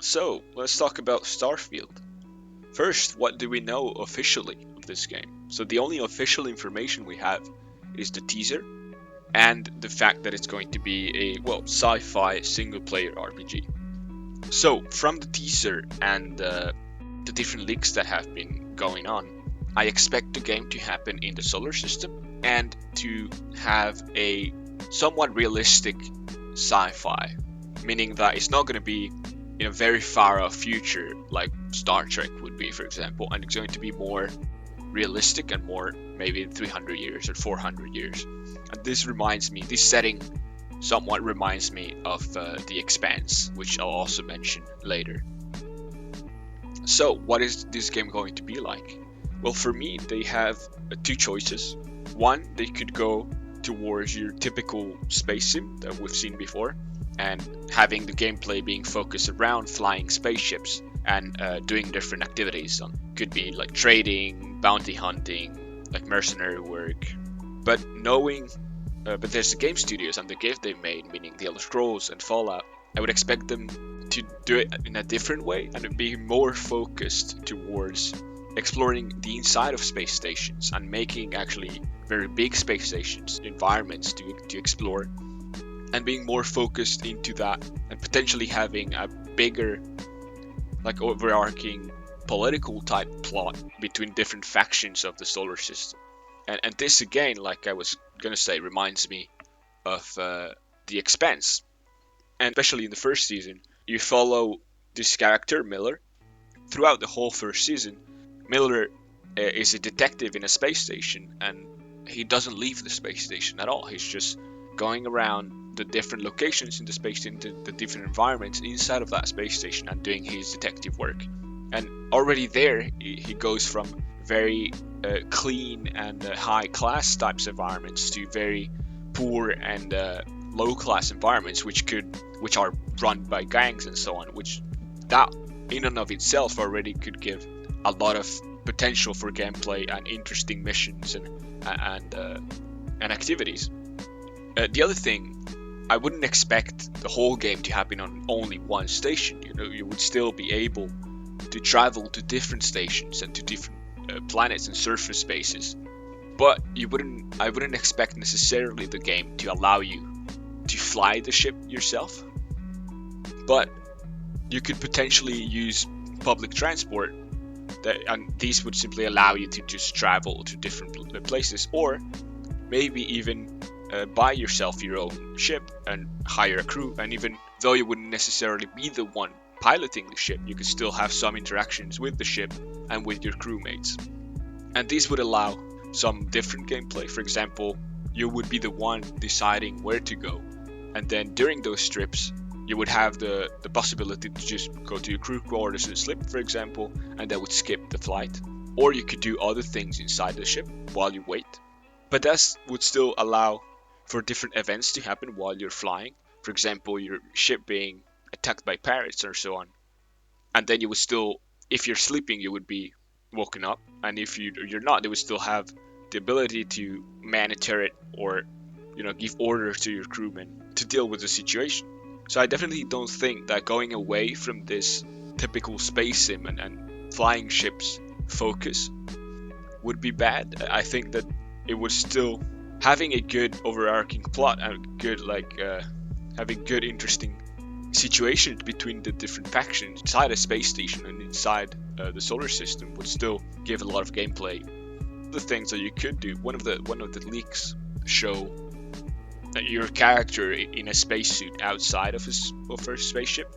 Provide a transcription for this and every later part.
So, let's talk about Starfield. First, what do we know officially of this game? So, the only official information we have is the teaser and the fact that it's going to be a, well, sci-fi single-player RPG. So, from the teaser and the different leaks that have been going on, I expect the game to happen in the solar system and to have a somewhat realistic sci-fi, meaning that it's not going to be in a very far off future like Star Trek would be, for example, and it's going to be more realistic and more maybe 300 years or 400 years. And this setting somewhat reminds me of The Expanse, which I'll also mention later. So, what is this game going to be like? Well, for me, they have two choices. One, they could go towards your typical space sim that we've seen before, and having the gameplay being focused around flying spaceships and doing different activities. Could be like trading, bounty hunting, like mercenary work. But but there's the game studios and the gift they've made, meaning the Elder Scrolls and Fallout. I would expect them to do it in a different way and be more focused towards exploring the inside of space stations and making actually very big space stations environments to explore, and being more focused into that, and potentially having a bigger, like, overarching political type plot between different factions of the solar system. And this again, like I was gonna say, reminds me of The Expanse. And especially in the first season, you follow this character Miller throughout the whole first season. Miller is a detective in a space station, and he doesn't leave the space station at all. He's just going around the different locations in the space, into the different environments inside of that space station, and doing his detective work. And already there, he goes from very clean and high class types of environments to very poor and low class environments, which are run by gangs and so on. Which that in and of itself already could give a lot of potential for gameplay and interesting missions and activities. The other thing, I wouldn't expect the whole game to happen on only one station. You know, you would still be able to travel to different stations and to different planets and surface spaces. But I wouldn't expect necessarily the game to allow you to fly the ship yourself. But you could potentially use public transport, and these would simply allow you to just travel to different places, or maybe even buy yourself your own ship and hire a crew. And even though you wouldn't necessarily be the one piloting the ship, you could still have some interactions with the ship and with your crewmates. And these would allow some different gameplay. For example, you would be the one deciding where to go, and then during those trips you would have the possibility to just go to your crew quarters and sleep, for example, and that would skip the flight. Or you could do other things inside the ship while you wait. But that would still allow for different events to happen while you're flying. For example, your ship being attacked by pirates or so on. And then you would still, if you're sleeping, you would be woken up. And if you're not, they would still have the ability to man a turret or, give orders to your crewmen to deal with the situation. So I definitely don't think that going away from this typical space sim and flying ships focus would be bad. I think that it would still having a good overarching plot and having good interesting situations between the different factions inside a space station and inside the solar system would still give a lot of gameplay. The things that you could do, one of the leaks show that your character in a spacesuit outside of a spaceship.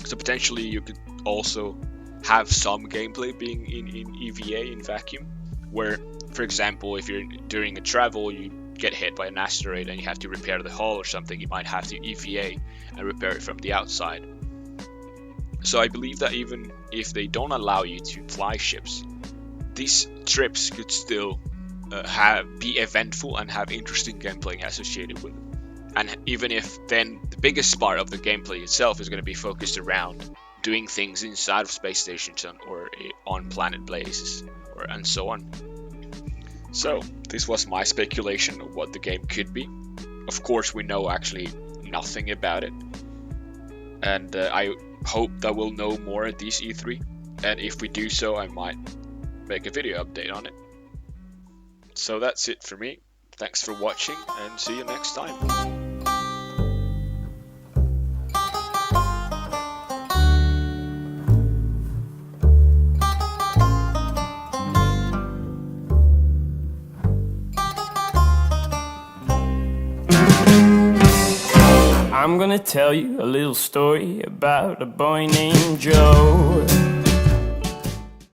So potentially you could also have some gameplay being in EVA, in vacuum, where, for example, if you're during a travel, you get hit by an asteroid and you have to repair the hull or something, you might have to EVA and repair it from the outside. So I believe that even if they don't allow you to fly ships, these trips could still be eventful and have interesting gameplay associated with it. And even if then the biggest part of the gameplay itself is going to be focused around doing things inside of space stations or on planet bases and so on. So this was my speculation of what the game could be. Of course, we know actually nothing about it. and I hope that we'll know more at these E3. And if we do so, I might make a video update on it. So that's it for me. Thanks for watching, and see you next time. I'm gonna tell you a little story about a boy named Joe.